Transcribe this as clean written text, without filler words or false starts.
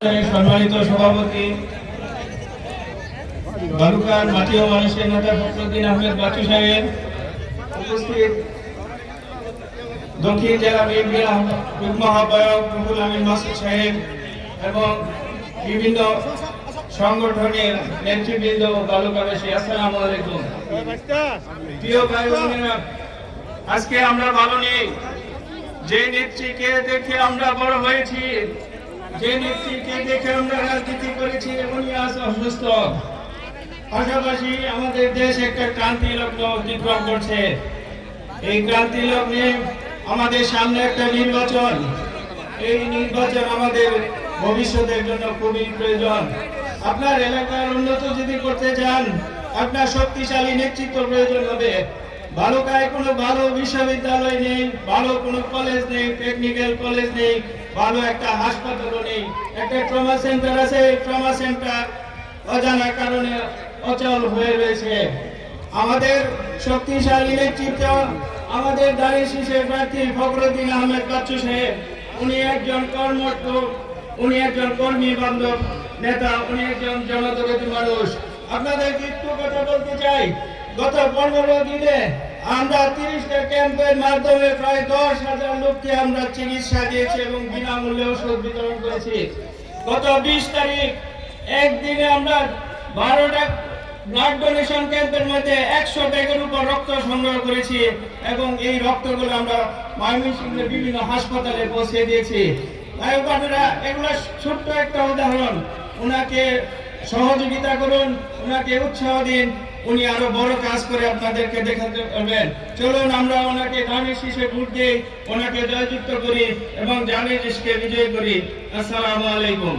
সম্মানিত সভাপতি বালুকার মাটি ও মানুষের নেতা ফখরুদ্দিন আহমেদ বাচ্চু সাহেব, উপস্থিত দক্ষিণ জেলা বিএনপির যুগ্ম আহ্বায়ক রুহুল আমিন মাসুদ সাহেব এবং বিভিন্ন সংগঠনের নেতৃবৃন্দ, বালুকাবাসী, আসসালামু আলাইকুম। প্রিয় ভাই বোনেরা, আজকে আমরা ভালো নেই। যে নেত্রীকে দেখে আমরা বড় হয়েছি, যে নেত্রীকে দেখে আমরা রাজনীতি করেছি, উনি আজ অসুস্থ। পাশাপাশি আমাদের দেশ একটা ক্রান্তি লগ্ন অতিক্রম করছে। এই ক্রান্তি লগ্নে আমাদের সামনে একটা নির্বাচন। এই নির্বাচন আমাদের ভবিষ্যতের জন্য খুবই প্রয়োজন। আপনার এলাকার উন্নত যদি করতে চান, আপনার শক্তিশালী নেতৃত্ব প্রয়োজন হবে। বালুকায় কোনো ভালো বিশ্ববিদ্যালয় নেই, ভালো কোনো কলেজ নেই, টেকনিক্যাল কলেজ নেই, ভালো একটা হাসপাতালও নেই। একটা ট্রমা সেন্টার আছে, ট্রমা সেন্টার অজানা কারণে অচল হয়ে রয়েছে। আমাদের শক্তিশালী নেতৃত্ব, আমাদের দাঁড়িয়ে শীষের প্রার্থী ফখরুদ্দিন আহমেদ বাচ্চু সাহেব, উনি একজন কর্মঠ, উনি একজন কর্মী বান্ধব নেতা, উনি একজন জনদরদী মানুষ। আপনাদেরকে একটু কথা বলতে চাই, গত 15 দিনে আমরা 30টা ক্যাম্পের মাধ্যমে প্রায় 10,000 লোককে আমরা চিকিৎসা দিয়েছি এবং বিনামূল্যে ওষুধ বিতরণ করেছি। গত 20 তারিখ একদিনে আমরা 12টা ব্লাড ডোনেশন ক্যাম্পের মধ্যে 100 ব্যাগের উপর রক্ত সংগ্রহ করেছি এবং এই রক্তগুলো আমরা ময়মনসিংহের বিভিন্ন হাসপাতালে পৌঁছে দিয়েছি। তাই আপনারা এগুলো ছোট্ট একটা উদাহরণ, ওনাকে সহযোগিতা করুন, ওনাকে উৎসাহ দিন, উনি আরো বড় কাজ করে আপনাদেরকে দেখাতে পারবেন। চলুন আমরা ওনাকে ধানের শীষে ভোট দিই, ওনাকে জয়যুক্ত করি এবং ধানের শীষকে বিজয়ী করি। আসসালামু আলাইকুম।